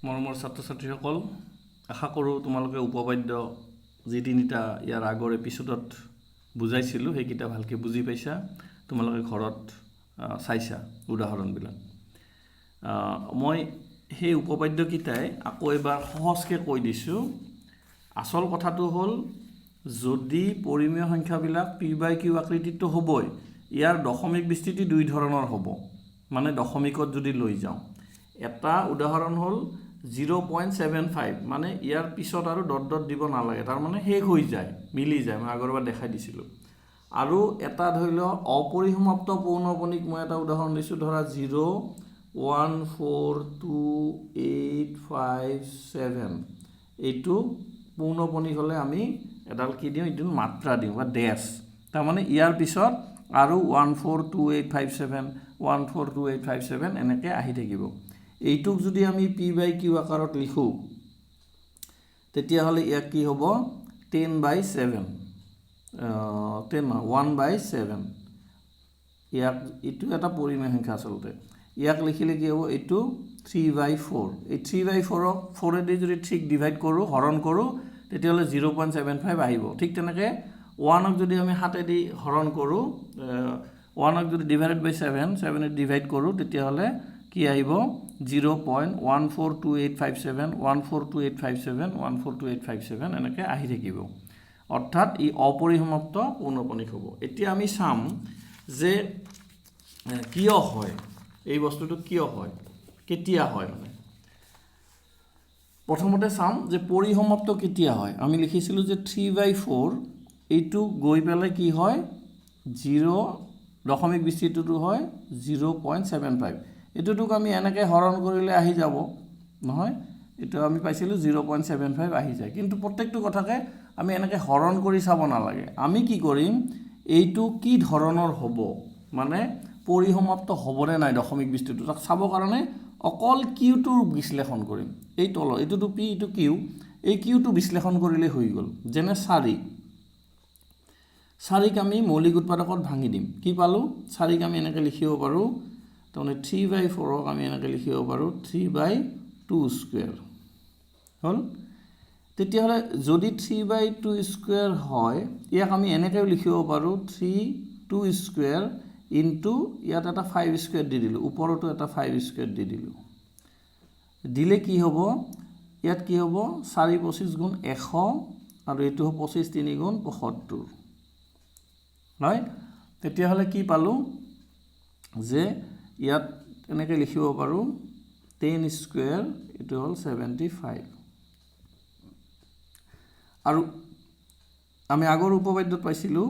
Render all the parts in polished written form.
মৰমৰ ছাত্ৰ-ছাত্ৰীসকল, আশা কৰোঁ তোমালোকে উপপাদ্য যি তিনিটা ইয়াৰ আগৰ এপিছডত বুজাইছিলোঁ সেইকেইটা ভালকৈ বুজি পাইছা। তোমালোকে ঘৰত চাইছা উদাহৰণবিলাক। মই সেই উপপাদ্যকেইটাই আকৌ এবাৰ সহজকৈ কৈ দিছোঁ। আচল কথাটো হ'ল, যদি পৰিমেয় সংখ্যাবিলাক p/q আকৃতিটো হ'বই, ইয়াৰ দশমিক বিস্তৃতি দুই ধৰণৰ হ'ব। মানে দশমিকত যদি লৈ যাওঁ, এটা উদাহৰণ হ'ল 0.75, মানে ইয়াৰ পিছত আৰু ডট ডট দিব নালাগে, তাৰমানে শেষ হৈ যায়, মিলি যায়। মই আগৰবাৰ দেখাই দিছিলোঁ। আৰু এটা ধৰি লওক অপৰিসমাপ্ত পৌনঃপুনিক মই এটা উদাহৰণ দিছোঁ, ধৰা 0.1428557। এইটো পৌনঃপুনিক হ'লে আমি এডাল কি দিওঁ, এইটো মাত্ৰা দিওঁ বা ডেছ। তাৰমানে ইয়াৰ পিছত আৰু 1428557 1428557 এনেকৈ আহি থাকিব। এইটোক যদি আমি p/q আকাৰত লিখোঁ, তেতিয়াহ'লে ইয়াক কি হ'ব, 10/7 1/7। ইয়াক এইটো এটা পৰিমেয় সংখ্যা আচলতে। ইয়াক লিখিলে কি হ'ব, এইটো 3/4। এই 3/4ক 4এদি যদি 3ক ডিভাইড কৰোঁ, হৰণ কৰোঁ, তেতিয়াহ'লে 0.75 আহিব। ঠিক তেনেকৈ 1ক যদি আমি 7এদি হৰণ কৰোঁ, 1ক যদি ডিভাইডেড বাই 7এদি ডিভাইড কৰোঁ, তেতিয়াহ'লে কি আহিব, 0.142857 1428571 1428557 এনেকৈ আহি থাকিব। অৰ্থাৎ ই অপৰিসমাপ্ত পৌনঃপুনিক হ'ব। এতিয়া আমি চাম যে কিয় হয়, এই বস্তুটো কিয় হয়, কেতিয়া হয়। মানে প্ৰথমতে চাম যে পৰিসমাপ্ত কেতিয়া হয়। আমি লিখিছিলোঁ যে 3/4 এইটো গৈ পেলাই কি হয়, 0 দশমিক বিস্তৃতিটো হয় 0.75। এইটোটোক আমি এনেকৈ হৰণ কৰিলে আহি যাব নহয়, এইটো আমি পাইছিলোঁ 0.75 আহি যায়। কিন্তু প্ৰত্যেকটো কথাকে আমি এনেকৈ হৰণ কৰি চাব নালাগে। আমি কি কৰিম, এইটো কি ধৰণৰ হ'ব, মানে পৰিসমাপ্ত হ'বনে নাই দশমিক বিস্তৃতিটো, তাক চাবৰ কাৰণে অকল কিউটোৰ বিশ্লেষণ কৰিম। এই তলৰ এইটোতো পি, এইটো কিউ, এই কিউটো বিশ্লেষণ কৰিলে হৈ গ'ল। যেনে 4ক আমি মৌলিক উৎপাদকত ভাঙি দিম। কি পালোঁ, 4ক আমি এনেকৈ লিখিব পাৰোঁ, তাৰমানে 3/4ক আমি এনেকৈ লিখিব পাৰোঁ 3/2² হ'ল। তেতিয়াহ'লে যদি 3/2² হয়, ইয়াক আমি এনেকৈও লিখিব পাৰোঁ 3/2² ইনটু ইয়াত এটা 5² দি দিলোঁ, ওপৰতো এটা 5² দি দিলোঁ। দিলে কি হ'ব, ইয়াত কি হ'ব, 4 25 গুণ 100 আৰু এইটো হ'ব 25 3 গুণ 75 হয়। তেতিয়াহ'লে কি পালোঁ যে ইয়াত এনেকৈ লিখিব পাৰোঁ 10² এইটো হ'ল 75। আৰু আমি আগৰ উপপাদ্যত পাইছিলোঁ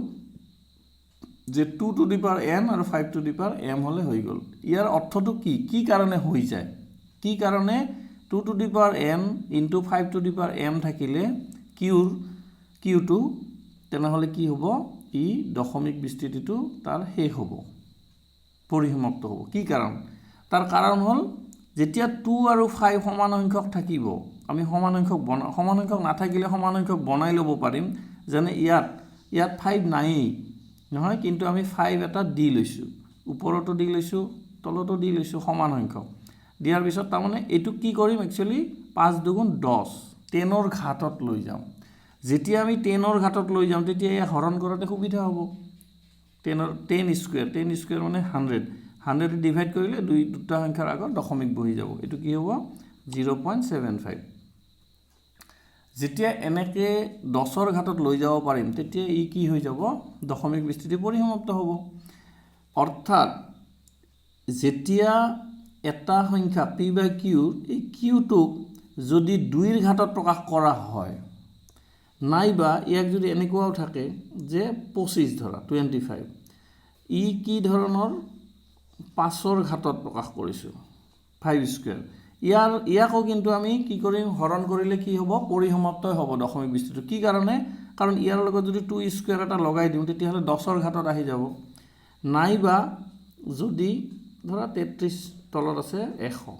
যে 2 টু দি পাৱাৰ n আৰু 5 টু দি পাৱাৰ m হ'লে হৈ গ'ল। ইয়াৰ অৰ্থটো কি কাৰণে হৈ যায়, কি কাৰণে 2 to the power n into 5 to the power m থাকিলে কিউটো, তেনেহ'লে কি হ'ব, ই দশমিক বিস্তৃতিটো তাৰ শেষ হ'ব, পৰিসমাপ্ত হ'ব। কি কাৰণ, তাৰ কাৰণ হ'ল যেতিয়া 2 আৰু 5 সমান সংখ্যক থাকিব, আমি সমান সংখ্যক নাথাকিলে সমান সংখ্যক বনাই ল'ব পাৰিম। যেনে ইয়াত 5 নায়েই নহয়, কিন্তু আমি 5 এটা দি লৈছোঁ, ওপৰতো দি লৈছোঁ, তলতো দি লৈছোঁ, সমান সংখ্যক দিয়াৰ পিছত তাৰমানে এইটো কি কৰিম, একচুৱেলি 5 2 10, 10ৰ ঘাতত লৈ যাম। যেতিয়া আমি 10ৰ ঘাতত লৈ যাম, তেতিয়া ইয়াক হৰণ কৰাতে সুবিধা হ'ব। 10² মানে 100 ডিভাইড কৰিলে দুটা সংখ্যাৰ আগত দশমিক বহি যাব। এইটো কি হ'ব, 0.75। যেতিয়া এনেকৈ 10ৰ ঘাতত লৈ যাব পাৰিম, তেতিয়া ই কি হৈ যাব, দশমিক বিস্তৃতি পৰিসমাপ্ত হ'ব। অৰ্থাৎ যেতিয়া এটা সংখ্যা p/q, এই কিউটোক যদি 2ৰ ঘাতত প্ৰকাশ কৰা হয়, নাইবা ইয়াক যদি এনেকুৱাও থাকে যে 25 ধৰা 25, ই কি ধৰণৰ 5ৰ ঘাতত প্ৰকাশ কৰিছোঁ 5²। ইয়াকো কিন্তু আমি কি কৰিম, হৰণ কৰিলে কি হ'ব, পৰিসমাপ্তই হ'ব দশমিক বিস্তৃতি। কি কাৰণে, কাৰণ ইয়াৰ লগত যদি 2² এটা লগাই দিওঁ, তেতিয়াহ'লে 10ৰ ঘাতত আহি যাব। নাইবা যদি ধৰা 33 তলত আছে 100,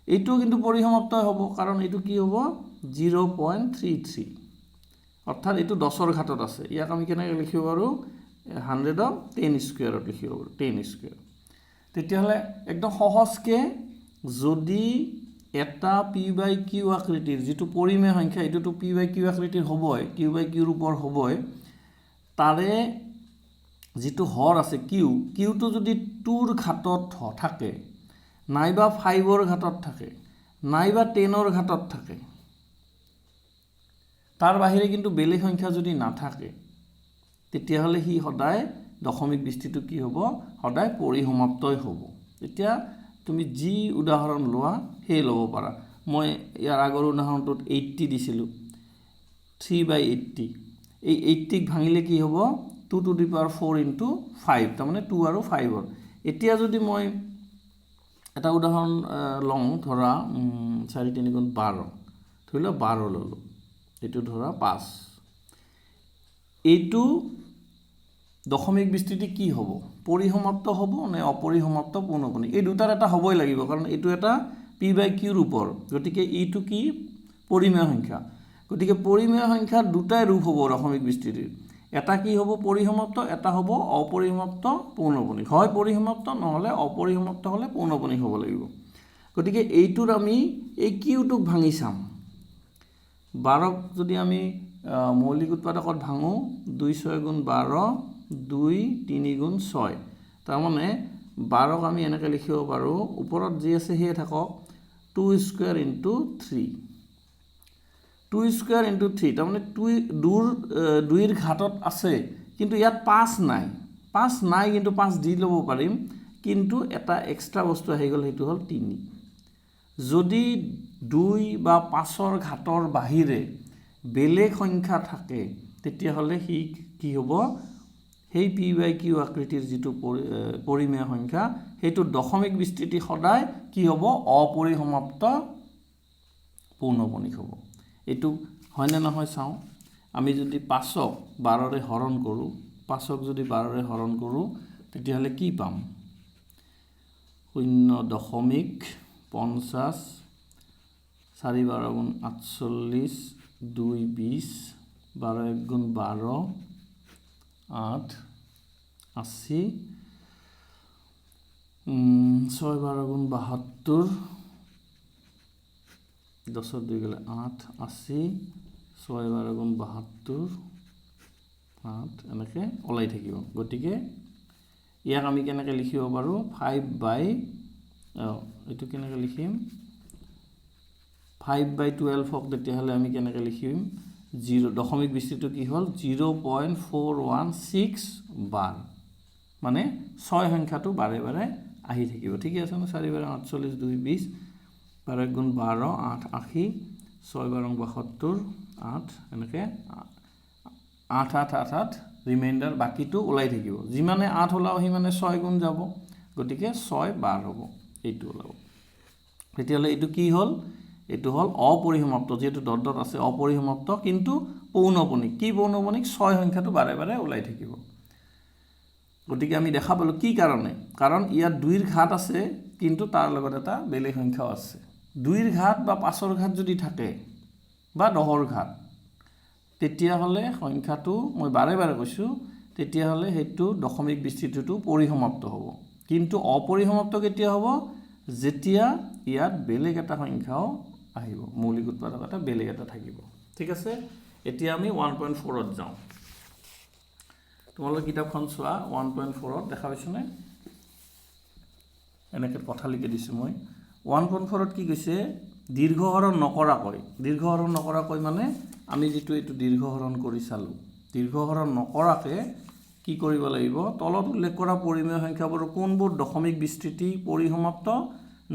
এইটো কিন্তু পৰিসমাপ্তই হ'ব, কাৰণ এইটো কি হ'ব, 0.33, অৰ্থাৎ এইটো 10ৰ ঘাতত আছে। ইয়াক আমি কেনেকৈ লিখিব পাৰোঁ, 100ক 10² লিখিব পাৰোঁ, 10²। তেতিয়াহ'লে একদম সহজকৈ যদি এটা p/q আকৃতিৰ যিটো পৰিমেয় সংখ্যা এইটোতো p/q আকৃতিৰ হ'বই, q/q ৰূপৰ হ'বই, তাৰে যিটো হৰ আছে কিউটো যদি 2ৰ ঘাতত থাকে নাইবা 5ৰ ঘাতত থাকে নাইবা 10ৰ ঘাতত থাকে, তাৰ বাহিৰে কিন্তু বেলেগ সংখ্যা যদি নাথাকে তেতিয়াহ'লে সি সদায় দশমিক বিস্তৃতিটো কি হ'ব, সদায় পৰিসমাপ্তই হ'ব। এতিয়া তুমি যি উদাহৰণ লোৱা সেই ল'ব পাৰা। মই ইয়াৰ আগৰ উদাহৰণটোত 80 দিছিলোঁ, 3/80, এই 80ক ভাঙিলে কি হ'ব, 2 to the power 4 into 5, তাৰমানে 2 আৰু 5ৰ। এতিয়া যদি মই এটা উদাহৰণ লওঁ, ধৰা 4 × 3 = 12, ধৰি লওক 12 ল'লোঁ, এইটো ধৰা 5, এইটো দশমিক বিস্তৃতি কি হ'ব, পৰিসমাপ্ত হ'ব নে অপৰিসমাপ্ত পৌনঃপুনিক, এই দুটাৰ এটা হ'বই লাগিব, কাৰণ এইটো এটা p/q ৰূপৰ, গতিকে এইটো কি পৰিমেয় সংখ্যা, গতিকে পৰিমেয় সংখ্যাৰ দুটাই ৰূপ হ'ব দশমিক বিস্তৃতিৰ, এটা কি হ'ব পৰিসমাপ্ত, এটা হ'ব অপৰিসমাপ্ত পৌনঃপুনিক, হয় পৰিসমাপ্ত নহ'লে অপৰিসমাপ্ত হ'লে পৌনঃপুনিক হ'ব লাগিব। গতিকে এইটোৰ আমি এই কিউটোক ভাঙি চাম। 12ক যদি আমি মৌলিক উৎপাদকত ভাঙোঁ, 2 × 6 = 12, 2 3 × 6, তাৰমানে 12ক আমি এনেকৈ লিখিব পাৰোঁ, ওপৰত যি আছে সেয়ে থাকক, 2² × 3, 2² × 3, তাৰমানে 2ৰ ঘাতত আছে, কিন্তু ইয়াত 5 নাই, কিন্তু 5 দি ল'ব পাৰিম, কিন্তু এটা এক্সট্ৰা বস্তু আহি গ'ল, সেইটো হ'ল 3। যদি 2 বা 5ৰ ঘাতৰ বাহিৰে বেলেগ সংখ্যা থাকে তেতিয়াহ'লে সি কি হ'ব, সেই p/q আকৃতিৰ যিটো পৰিমেয় সংখ্যা সেইটো দশমিক বিস্তৃতি সদায় কি হ'ব, অপৰিসমাপ্ত পৌনঃপুনিক হ'ব। এইটো হয়নে নহয় চাওঁ। আমি যদি 5ক 12ৰে হৰণ কৰোঁ, 5ক যদি 12ৰে হৰণ কৰোঁ তেতিয়াহ'লে কি পাম, 0.50, 4 × 12 = 48, 2 20, 12 × 1 = 12, 8 80, 6 × 12 = 72, 10ৰ 2 গ'লে 8 80, 6 × 12 = 72, 8 এনেকৈ ওলাই থাকিব। গতিকে ইয়াক আমি কেনেকৈ লিখিব পাৰোঁ, এইটো কেনেকৈ লিখিম, 5/12ক তেতিয়াহ'লে আমি কেনেকৈ লিখিম, দশমিক বিস্তৃতিটো কি হ'ল 0.416 বাৰ, মানে 6 সংখ্যাটো বাৰে বাৰে আহি থাকিব। ঠিকে আছে ন, 4 × 12 = 48, 2 20, 12 × 1 = 12, 8 80, 6 × 12 = 72, 8 এনেকৈ 8 8 8 8, ৰিমাইণ্ডাৰ বাকীটো ওলাই থাকিব, যিমানে 8 ওলাব সিমানে 6 গুণ যাব, গতিকে 6 বাৰ হ'ব, এইটো ওলাব। তেতিয়াহ'লে এইটো কি হ'ল, এইটো হ'ল অপৰিসমাপ্ত, যিহেতু ডট আছে অপৰিসমাপ্ত, কিন্তু পৌনঃপুনিক। কি পৌনঃপুনিক, 6 সংখ্যাটো বাৰে বাৰে ওলাই থাকিব। গতিকে আমি দেখা পালোঁ কি কাৰণে, কাৰণ ইয়াত 2ৰ ঘাত আছে, কিন্তু তাৰ লগত এটা বেলেগ সংখ্যাও আছে। 2ৰ ঘাত বা 5ৰ ঘাত যদি থাকে বা 10ৰ ঘাত, তেতিয়াহ'লে সংখ্যাটো মই বাৰে বাৰে কৈছোঁ, তেতিয়াহ'লে সেইটো দশমিক বিস্তৃতিটো পৰিসমাপ্ত হ'ব। কিন্তু অপৰিসমাপ্ত কেতিয়া হ'ব, যেতিয়া ইয়াত বেলেগ এটা সংখ্যাও আহিব, মৌলিক উৎপাদক এটা বেলেগ এটা থাকিব। ঠিক আছে, এতিয়া আমি 1.4ত যাওঁ। তোমালোকে কিতাপখন চোৱা, 1.4ত দেখা পাইছনে, এনেকৈ কথা লিখি দিছোঁ মই। 1.4ত কি কৈছে, দীৰ্ঘহৰণ নকৰাকৈ, মানে আমি যিটো এইটো দীৰ্ঘহৰণ কৰি চালোঁ, দীৰ্ঘহৰণ নকৰাকৈ কি কৰিব লাগিব, তলত উল্লেখ কৰা পৰিমেয় সংখ্যাবোৰৰ কোনবোৰ দশমিক বিস্তৃতি পৰিসমাপ্ত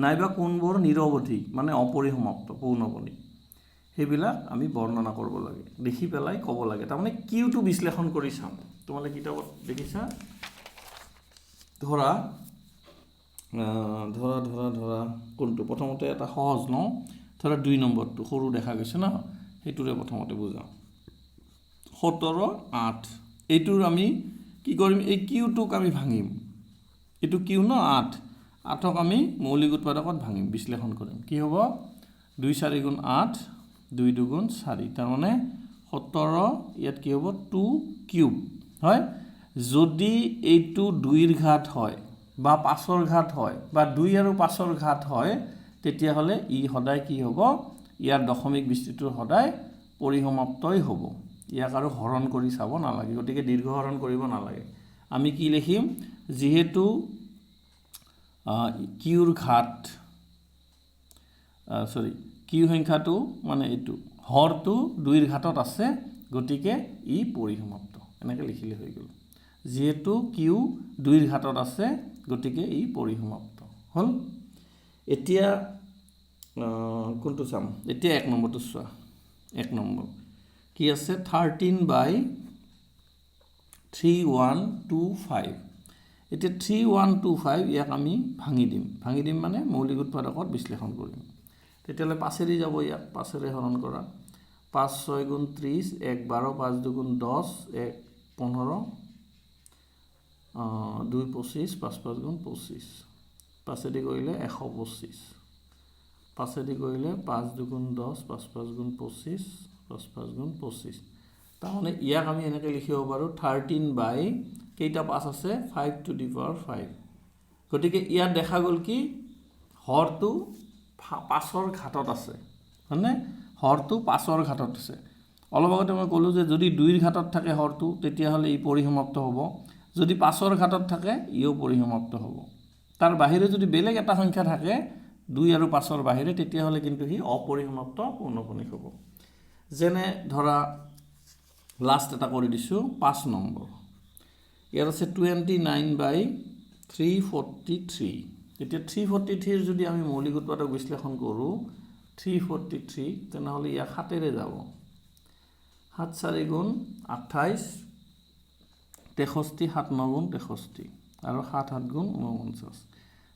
নাইবা কোনবোৰ নিৰৱধি মানে অপৰিসমাপ্ত পৌনঃপুনিক, সেইবিলাক আমি বৰ্ণনা কৰিব লাগে, দেখি পেলাই ক'ব লাগে। তাৰমানে কিউটো বিশ্লেষণ কৰি চাম। তোমালোকে কিতাপত দেখিছা, ধৰা কোনটো প্ৰথমতে এটা সহজ লওঁ, ধৰা 2 নম্বৰটো সৰু দেখা গৈছে ন, সেইটোৰে প্ৰথমতে বুজাওঁ। 17 8, এইটোৰ আমি কি কৰিম, এই কিউটোক আমি ভাঙিম, এইটো কিউ ন 8ক আমি মৌলিক উৎপাদকত ভাঙিম, বিশ্লেষণ কৰিম। কি হ'ব, 2 × 4 = 8, 2 2 × 4, তাৰমানে 17, ইয়াত কি হ'ব 2 কিউব হয়। যদি এইটো 2ৰ ঘাত হয় বা 5ৰ ঘাত হয় বা 2 আৰু 5ৰ ঘাত হয়, তেতিয়াহ'লে ই সদায় কি হ'ব ইয়াৰ দশমিক বিস্তৃতিটো সদায় পৰিসমাপ্তই হ'ব ইয়াক আৰু হৰণ কৰি চাব নালাগে গতিকে দীৰ্ঘ হৰণ কৰিব নালাগে আমি কি লিখিম যেহেতু কিউৰ ঘাত কিউ সংখ্যাটো মানে এইটো হৰটো 2ৰ ঘাতত আছে গতিকে ই পৰিসমাপ্ত এনেকৈ লিখিলে হৈ গ'ল যেহেতু কিউ 2ৰ ঘাতত আছে গতিকে ই পৰিসমাপ্ত হ'ল এতিয়া কোনটো চাম এতিয়া 1 নম্বৰটো চোৱা 1 নম্বৰ কি আছে 13/3125 এতিয়া 3125 ইয়াক আমি ভাঙি দিম মানে মৌলিক উৎপাদকত বিশ্লেষণ কৰিম তেতিয়াহ'লে 5 যাব ইয়াক 5 হৰণ কৰা 5 6 গুণ 30 1 12 5 2 গুণ 10 1 15 2 25 5 5 গুণ 25 5 কৰিলে 125 5 কৰিলে 5 2 গুণ 10 5 5 গুণ 25 5 5 গুণ 25 তাৰমানে ইয়াক আমি এনেকৈ লিখিব পাৰোঁ 13 কেইটা 5 আছে 5 to the power 5 গতিকে ইয়াত দেখা গ'ল কি হৰটো 5ৰ ঘাতত আছে হয়নে হৰটো 5ৰ ঘাতত আছে অলপ আগতে মই ক'লোঁ যে যদি 2ৰ ঘাতত থাকে হৰটো তেতিয়াহ'লে ই পৰিসমাপ্ত হ'ব যদি 5ৰ ঘাতত থাকে ইও পৰিসমাপ্ত হ'ব তাৰ বাহিৰে যদি বেলেগ এটা সংখ্যা থাকে 2 আৰু 5ৰ বাহিৰে তেতিয়াহ'লে কিন্তু সি অপৰিসমাপ্ত পূৰ্ণপণিক হ'ব যেনে ধৰা লাষ্ট এটা কৰি দিছোঁ 5 নম্বৰ ইয়াত আছে 29/343 এতিয়া 343 যদি আমি মৌলিক উৎপাদক বিশ্লেষণ কৰোঁ 343 তেনেহ'লে ইয়াক 7 যাব 7 4 গুণ 28 63 7 9 গুণ 63 আৰু 7 7 গুণ 49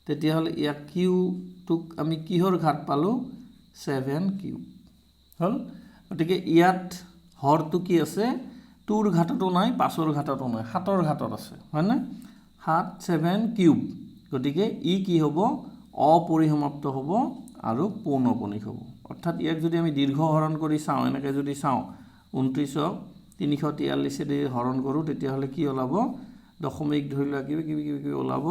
তেতিয়াহ'লে ইয়াক কিউটোক আমি কিহৰ ঘাত পালোঁ 7 কিউব হ'ল গতিকে ইয়াত হৰটো কি আছে 2ৰ ঘাততো নাই 5ৰ ঘাততো নাই 7ৰ ঘাতত আছে হয়নে 7 7 কিউব গতিকে ই কি হ'ব অপৰিসমাপ্ত হ'ব আৰু পৌনঃপুনিক হ'ব অৰ্থাৎ ইয়াক যদি আমি দীৰ্ঘ হৰণ কৰি চাওঁ এনেকৈ যদি চাওঁ 29ক 343 দি হৰণ কৰোঁ তেতিয়াহ'লে কি ওলাব দশমিক ধৰি লোৱা কিবা ওলাব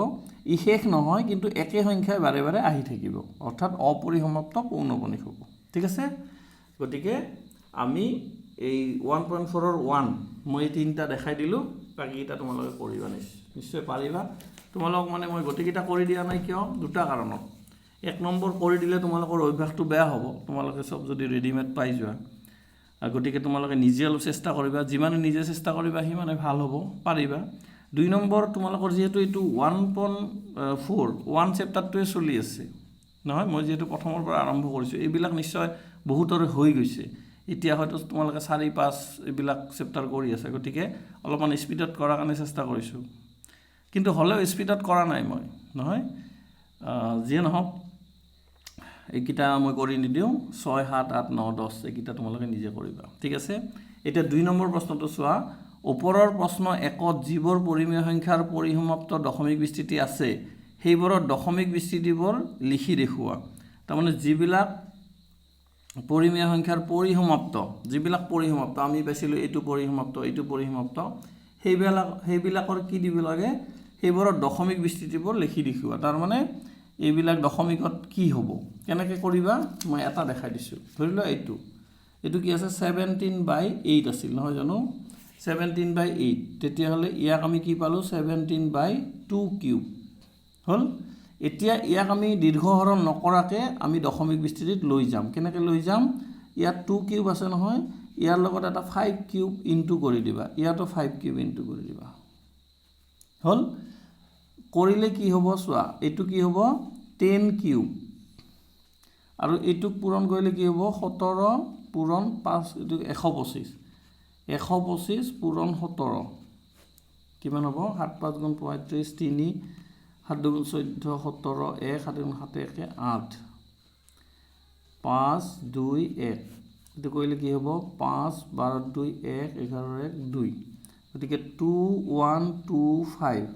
ই শেষ নহয় কিন্তু একে সংখ্যাই বাৰে বাৰে আহি থাকিব অৰ্থাৎ অপৰিসমাপ্ত পৌনঃপুনিক হ'ব ঠিক আছে গতিকে আমি এই 1.4ৰ 1 মই তিনিটা দেখাই দিলোঁ বাকীকেইটা তোমালোকে কৰিবা নিশ্চয় পাৰিবা তোমালোক মানে মই গোটেইকেইটা কৰি দিয়া নাই কিয় দুটা কাৰণত 1 নম্বৰ কৰি দিলে তোমালোকৰ অভ্যাসটো বেয়া হ'ব তোমালোকে সব যদি ৰেডিমেড পাই যোৱা গতিকে তোমালোকে নিজে অলপ চেষ্টা কৰিবা যিমানে নিজে চেষ্টা কৰিবা সিমানে ভাল হ'ব পাৰিবা 2 নম্বৰ তোমালোকৰ যেহেতু এইটো 1.4 1 চেপ্টাৰটোৱে চলি আছে নহয় মই যেহেতু প্ৰথমৰ পৰা আৰম্ভ কৰিছোঁ এইবিলাক নিশ্চয় বহুতৰে হৈ গৈছে এতিয়া হয়তো তোমালোকে 4 5 এইবিলাক চেপ্টাৰ কৰি আছে গতিকে অলপমান স্পীডত কৰাৰ কাৰণে চেষ্টা কৰিছোঁ কিন্তু হ'লেও স্পীডত কৰা নাই মই নহয় যিয়ে নহওক এইকেইটা মই কৰি নিদিওঁ 6 7 8 9 10 এইকেইটা তোমালোকে নিজে কৰিবা ঠিক আছে এতিয়া 2 নম্বৰ প্ৰশ্নটো চোৱা ওপৰৰ প্ৰশ্ন 1ত যিবোৰ পৰিমেয় সংখ্যাৰ পৰিসমাপ্ত দশমিক বিস্তৃতি আছে সেইবোৰৰ দশমিক বিস্তৃতিবোৰ লিখি দেখুওৱা তাৰমানে যিবিলাক পৰিমেয় সংখ্যাৰ যিবিলাক পৰিসমাপ্ত আমি পাইছিলোঁ এইটো পৰিসমাপ্ত সেইবিলাকৰ কি দিব লাগে সেইবোৰৰ দশমিক বিস্তৃতিবোৰ লিখি দেখুওৱা তাৰমানে এইবিলাক দশমিকত কি হ'ব কেনেকৈ কৰিবা মই এটা দেখাই দিছোঁ ধৰি লোৱা এইটো কি আছে 17/8 আছিল নহয় জানো 17/8 তেতিয়াহ'লে ইয়াক আমি কি পালোঁ 17/2 কিউব হ'ল এতিয়া ইয়াক আমি দীৰ্ঘ হৰণ নকৰাকৈ আমি দশমিক বিস্তৃতিত লৈ যাম কেনেকৈ লৈ যাম ইয়াত 2 কিউব আছে নহয় ইয়াৰ লগত এটা 5 কিউব ইনটু কৰি দিবা ইয়াতো 5 কিউব ইনটু কৰি দিবা হ'ল কৰিলে কি হ'ব চোৱা এইটো কি হ'ব 10 কিউব আৰু এইটোক পূৰণ কৰিলে কি হ'ব 17 পূৰণ 5 এইটো 125 পূৰণ 17 কিমান হ'ব 7 5 গুণ 35 3 7 2 গুণ 14 17 1 7 গুণ 7 1 8 5 2 1 এইটো কৰিলে কি হ'ব 5 12 2 1 11 1 2 গতিকে 2125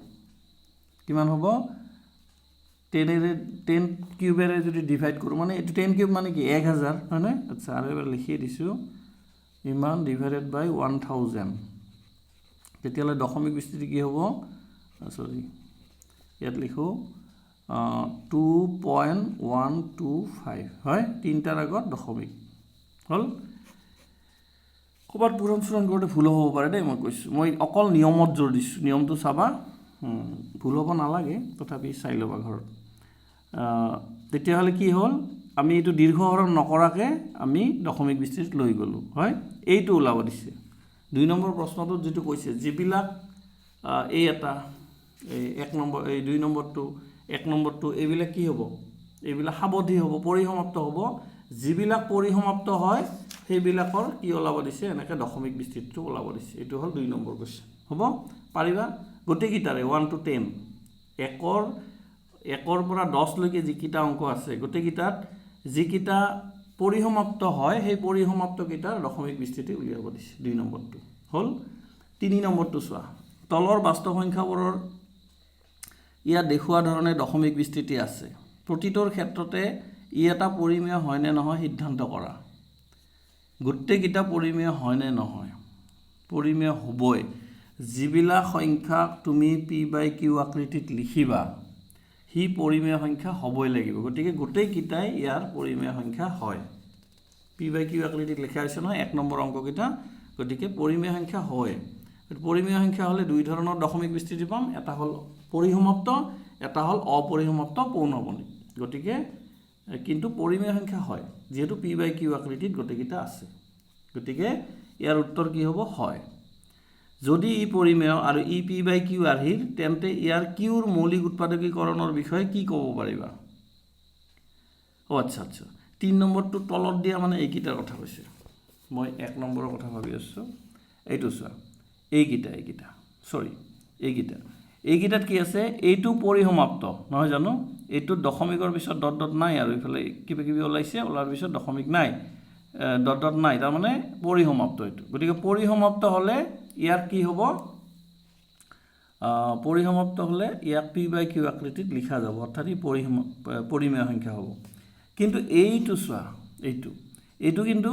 কিমান হ'ব 10 কিউবেৰে যদি ডিভাইড কৰোঁ মানে এইটো 10 কিউব মানে কি 1000 হয়নে আচ্ছা আৰু এবাৰ লিখি দিছোঁ ইমান ডিভাইডেড বাই 1000 তেতিয়াহ'লে দশমিক বিস্তৃতি কি হ'ব ইয়াত লিখোঁ 2.125 হয়, 3টাৰ আগত দশমিক হ'ল। ক'ৰবাত পূৰণ চূৰণ কৰোঁতে ভুল হ'ব পাৰে দেই, মই কৈছোঁ, মই অকল নিয়মত জোৰ দিছোঁ, নিয়মটো চাবা, ভুল হ'ব নালাগে, তথাপি চাই ল'বা ঘৰত। তেতিয়াহ'লে কি হ'ল, আমি এইটো দীৰ্ঘহৰণ নকৰাকৈ আমি দশমিক বিস্তৃতিত লৈ গ'লোঁ, হয়, এইটো ওলাব দিছে। 2 নম্বৰ প্ৰশ্নটোত যিটো কৈছে, যিবিলাক এই এটা এই 1 নম্বৰ, এই 2 নম্বৰটো, 1 নম্বৰটো, এইবিলাক কি হ'ব, এইবিলাক সাৱধি হ'ব, পৰিসমাপ্ত হ'ব। যিবিলাক পৰিসমাপ্ত হয় সেইবিলাকৰ কি ওলাব দিছে, এনেকৈ দশমিক বিস্তৃতিটো ওলাব দিছে। এইটো হ'ল 2 নম্বৰ কুৱেশ্যন। হ'ব, পাৰিবা? গোটেইকেইটাৰে 1 to 10, 1ৰ পৰা 10লৈকে যিকেইটা অংক আছে, গোটেইকেইটাত যিকেইটা পৰিসমাপ্ত হয় সেই পৰিসমাপ্তকেইটাৰ দশমিক বিস্তৃতি উলিয়াব দিছে। 2 নম্বৰটো হ'ল। 3 নম্বৰটো চোৱা, তলৰ বাস্তৱ সংখ্যাবোৰৰ ইয়াত দেখুওৱা ধৰণে দশমিক বিস্তৃতি আছে, প্ৰতিটোৰ ক্ষেত্ৰতে ই এটা পৰিমেয় হয়নে নহয় সিদ্ধান্ত কৰা। গোটেইকেইটা পৰিমেয় হয়নে নহয়, পৰিমেয় হ'বই। যিবিলাক সংখ্যাক তুমি p/q আকৃতিত লিখিবা সি পৰিমেয় সংখ্যা হ'বই লাগিব। গতিকে গোটেইকেইটাই ইয়াৰ পৰিমেয় সংখ্যা হয়। p/q আকৃতিত লিখা হৈছে নহয় 1 নম্বৰ অংককেইটা, গতিকে পৰিমেয় সংখ্যা হয়। পৰিমেয় সংখ্যা হ'লে 2 ধৰণৰ দশমিক বিস্তৃতি পাম, এটা হ'ল পৰিসমাপ্ত, এটা হ'ল অপৰিসমাপ্ত পৌনঃপুনিক। গতিকে কিন্তু পৰিমেয় সংখ্যা হয়, যিহেতু p/q আকৃতিত গোটেইকেইটা আছে। গতিকে ইয়াৰ উত্তৰ কি হ'ব, হয়। যদি ই পৰিমেয় আৰু ই p/q আৰ্হিৰ, তেন্তে ইয়াৰ কিউৰ মৌলিক উৎপাদকীকৰণৰ বিষয়ে কি ক'ব পাৰিবা? আচ্ছা আচ্ছা, 3 নম্বৰটো তলত দিয়া মানে এইকেইটাৰ কথা কৈছে, মই 1 নম্বৰৰ কথা ভাবি আছোঁ। এইটো চোৱা, এইকেইটা চৰি, এইকেইটাত কি আছে, এইটো পৰিসমাপ্ত নহয় জানো, এইটো দশমিকৰ পিছত ডট ডট নাই, আৰু ইফালে কিবা কিবি ওলাইছে, ওলাৰ পিছত দশমিক নাই, ডট ডট নাই, তাৰমানে পৰিসমাপ্ত এইটো। গতিকে পৰিসমাপ্ত হ'লে ইয়াৰ কি হ'ব, পৰিসমাপ্ত হ'লে ইয়াক p/q আকৃতিত লিখা যাব, অৰ্থাৎ ই পৰিমেয় সংখ্যা হ'ব। কিন্তু এইটো চোৱা, এইটো কিন্তু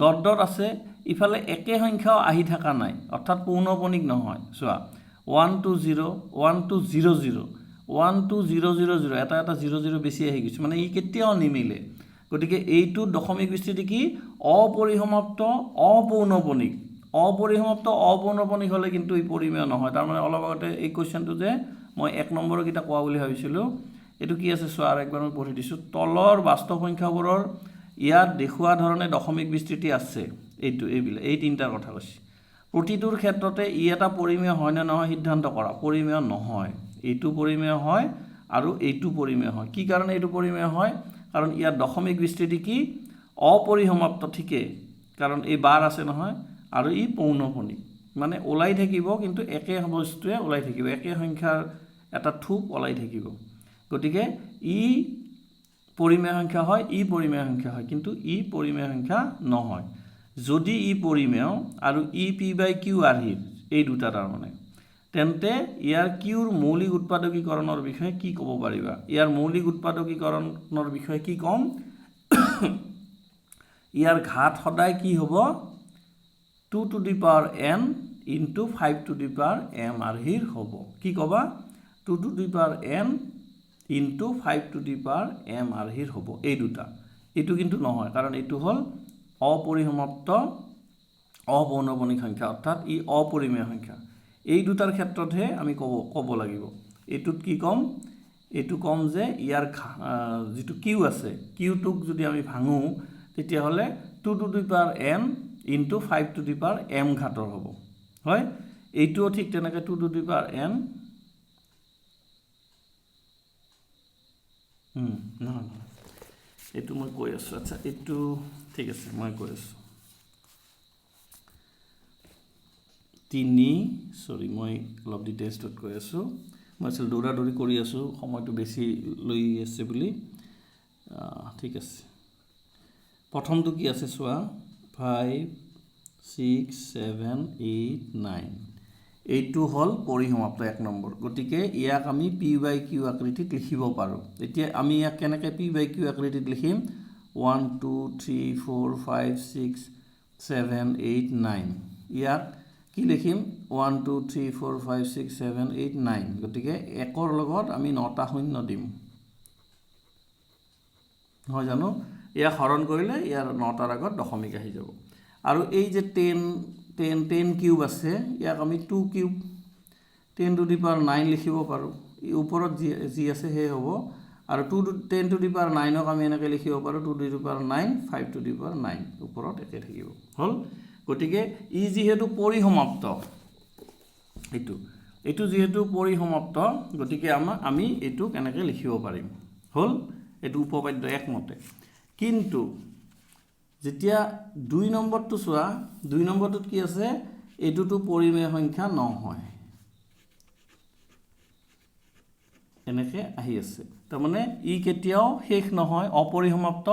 ডট ডট আছে, ইফালে একে সংখ্যাও আহি থকা নাই, অৰ্থাৎ পৌনঃপুনিক নহয়। চোৱা 1 to 0, 1 to 0 0, 1 to 0 0 0, এটা 0 0 বেছি আহি গৈছে, মানে ই কেতিয়াও নিমিলে। গতিকে এইটো দশমিক বিস্তৃতি কি, অপৰিসমাপ্ত অপৌনঃপুনিক। অপৰিসমাপ্ত অপৌনঃপুনিক হ'লে কিন্তু ই পৰিমেয় নহয়। তাৰমানে অলপ আগতে এই কুৱেশ্যনটো যে মই 1 নম্বৰৰ কেইটা কোৱা বুলি ভাবিছিলোঁ, এইটো কি আছে চোৱা, আৰু একবাৰ মই পঢ়ি দিছোঁ। তলৰ বাস্তৱ সংখ্যাবোৰৰ ইয়াত দেখুওৱা ধৰণে দশমিক বিস্তৃতি আছে, এইবিলাক এই 3টাৰ কথা কৈছে। প্ৰতিটোৰ ক্ষেত্ৰতে ই এটা পৰিমেয় হয়নে নহয় সিদ্ধান্ত কৰা। পৰিমেয় নহয়, এইটো পৰিমেয় হয় আৰু এইটো পৰিমেয় হয়। কি কাৰণে এইটো পৰিমেয় হয়, কাৰণ ইয়াৰ দশমিক বিস্তৃতি কি, অপৰিসমাপ্ত, ঠিকেই, কাৰণ এই বাৰ আছে নহয়, আৰু ই পৌনঃপুনিক, মানে ওলাই থাকিব, কিন্তু একে বস্তুৱে ওলাই থাকিব, একে সংখ্যাৰ এটা থোপ ওলাই থাকিব। গতিকে ই পৰিমেয় সংখ্যা হয়, ই পৰিমেয় সংখ্যা হয়, কিন্তু ই পৰিমেয় সংখ্যা নহয়। যদি ই পৰিমেয় আৰু ই p/q আৰ্হিৰ, এই দুটা তাৰমানে, তেন্তে ইয়াৰ কিউৰ মৌলিক উৎপাদকীকৰণৰ বিষয়ে কি ক'ব পাৰিবা? ইয়াৰ মৌলিক উৎপাদকীকৰণৰ বিষয়ে কি ক'ম, ইয়াৰ ঘাত সদায় কি হ'ব, 2 to the power n into 5 to the power m আৰ্হিৰ হ'ব। কি ক'বা, 2 to the power n into 5 to the power m আৰ্হিৰ হ'ব, এই দুটা। এইটো কিন্তু নহয়, কাৰণ এইটো হ'ল অপৰিসমাপ্ত অপৌনঃপুনিক সংখ্যা, অৰ্থাৎ ই অপৰিমেয় সংখ্যা। এই দুটাৰ ক্ষেত্ৰতহে আমি ক'ব লাগিব। এইটোত কি ক'ম, এইটো ক'ম যে ইয়াৰ যিটো কিউ আছে, কিউটোক যদি আমি ভাঙোঁ তেতিয়াহ'লে 2 to the power n into 5 to the power m ঘাতৰ হ'ব, হয়। এইটোও ঠিক তেনেকৈ 2 to the power n, নহয়, এইটো মই কৈ আছোঁ, আচ্ছা এইটো ঠিক আছে, মই কৈ আছোঁ 3, মই অলপ ডিটেইলছত কৈ আছোঁ, মই আচলতে দৌৰা কৰি আছোঁ, সময়টো বেছি লৈ আছে বুলি। ঠিক আছে, প্ৰথমটো কি আছে চোৱা, 5 6 7 8 9, এইটো হ'ল পৰিসমাপ্ত 1 নম্বৰ। গতিকে ইয়াক আমি p/q আকৃতিত লিখিব পাৰোঁ। এতিয়া আমি ইয়াক কেনেকৈ p/q আকৃতিত লিখিম, 1 2 3 4 5 6 7 8 9, ইয়াক কি লিখিম, 1 2 3 4 5 6 7 8 9। গতিকে 1ৰ লগত আমি 9টা শূন্য দিম, নহয় জানো ইয়াক হৰণ কৰিলে ইয়াৰ 9টাৰ আগত দশমিক আহি যাব আৰু এই যে 10 কিউব আছে ইয়াক আমি 2 কিউব 10 টু দি পাৱাৰ 9 লিখিব পাৰোঁ এই ওপৰত যি আছে সেই হ'ব আৰু 10 টু দি পাৱাৰ 9ক আমি এনেকৈ লিখিব পাৰোঁ 2 to the power 9 5 to the power 9 ওপৰত একে থাকিব হ'ল গতিকে ই যিহেতু পৰিসমাপ্ত এইটো যিহেতু পৰিসমাপ্ত গতিকে আমি এইটো কেনেকৈ লিখিব পাৰিম হ'ল এইটো উপপাদ্য একমতে কিন্তু যেতিয়া 2 নম্বৰটো চোৱা 2 নম্বৰটোত কি আছে এইটোতো পৰিমেয় সংখ্যা নহয় এনেকৈ আহি আছে তাৰমানে ই কেতিয়াও শেষ নহয় অপৰিসমাপ্ত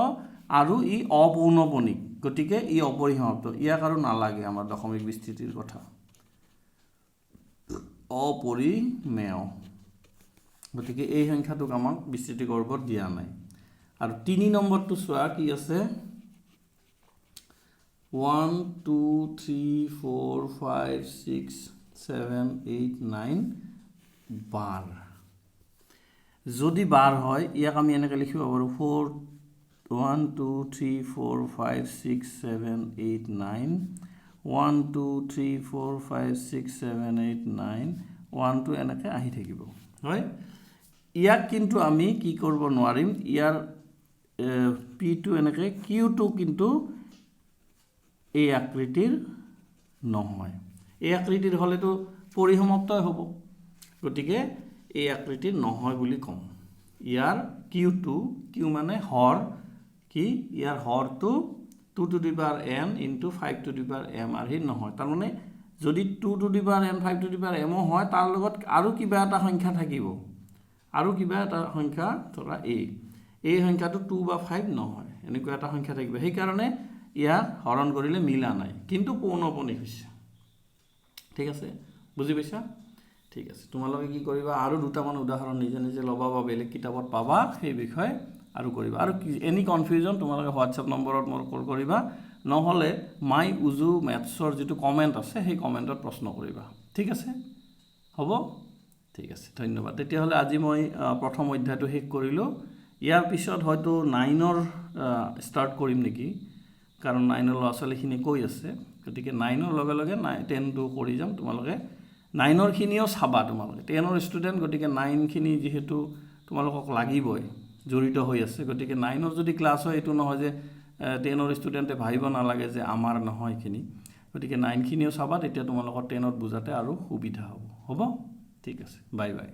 আৰু ই অপৌনঃপুনিক গতিকে ই অপৰিসমাপ্ত ইয়াক আৰু নালাগে আমাৰ দশমিক বিস্তৃতিৰ কথা অপৰিমেয় গতিকে এই সংখ্যাটোক আমাক বিস্তৃতি গৰ্ভত দিয়া নাই আৰু 3 নম্বৰটো চোৱা কি আছে 1 2 3 4 5 6 7 8 9 বাৰ যদি বাৰ হয় ইয়াক আমি এনেকৈ লিখিব পাৰোঁ 1 2 3 4 5 6 7 8 9 1 2 3 4 5 6 7 8 9 1 2 এনেকৈ আহি থাকিব হয় ইয়াক কিন্তু আমি কি কৰিব নোৱাৰিম ইয়াৰ p2 এনেকৈ q2 কিন্তু এই আকৃতিৰ নহয় এই আকৃতিৰ হ'লেতো পৰিসমাপ্তই হ'ব গতিকে এই আকৃতিৰ নহয় বুলি কম ইয়াৰ q2 q মানে হৰ কি ইয়াৰ হৰটো 2 to the power n into 5 to the power m আহি নহয় তাৰমানে যদি 2 to the power n 5 to the power m হয় তাৰ লগত আৰু কিবা এটা সংখ্যা থাকিব আৰু কিবা এটা সংখ্যা ধৰা এই সংখ্যাটো 2 বা 5 নহয় এনেকুৱা এটা সংখ্যা থাকিব সেইকাৰণে ইয়াক হৰণ কৰিলে মিলা নাই কিন্তু পৌনঃপুনিক হৈছে ঠিক আছে বুজি পাইছা ঠিক আছে তোমালোকে কি কৰিবা আৰু দুটামান উদাহৰণ নিজে নিজে ল'বা বা বেলেগ কিতাপত পাবা সেই বিষয়ে আৰু কৰিবা আৰু এনি কনফিউজন তোমালোকে হোৱাটছআপ নম্বৰত মোৰ কল কৰিবা নহ'লে মাই উজু মেথছৰ যিটো কমেণ্ট আছে সেই কমেণ্টত প্ৰশ্ন কৰিবা ঠিক আছে হ'ব ঠিক আছে ধন্যবাদ তেতিয়াহ'লে আজি মই প্ৰথম অধ্যায়টো শেষ কৰিলোঁ ইয়াৰ পিছত হয়তো 9ৰ ষ্টাৰ্ট কৰিম নেকি কাৰণ 9ৰ ল'ৰা ছোৱালীখিনি কৈ আছে গতিকে 9ৰ লগে লগে 10টো কৰি যাম তোমালোকে 9ৰ খিনিও চাবা তোমালোকে 10ৰ ষ্টুডেণ্ট গতিকে 9খিনি যিহেতু তোমালোকক লাগিবই জড়িত হৈ আছে গতিকে 9ৰ যদি ক্লাছ হয় এইটো নহয় যে 10ৰ ষ্টুডেণ্টে ভাবিব নালাগে যে আমাৰ নহয় এইখিনি গতিকে 9খিনিও চাবা তেতিয়া তোমালোকৰ 10ত বুজাতে আৰু সুবিধা হ'ব ঠিক আছে বাই বাই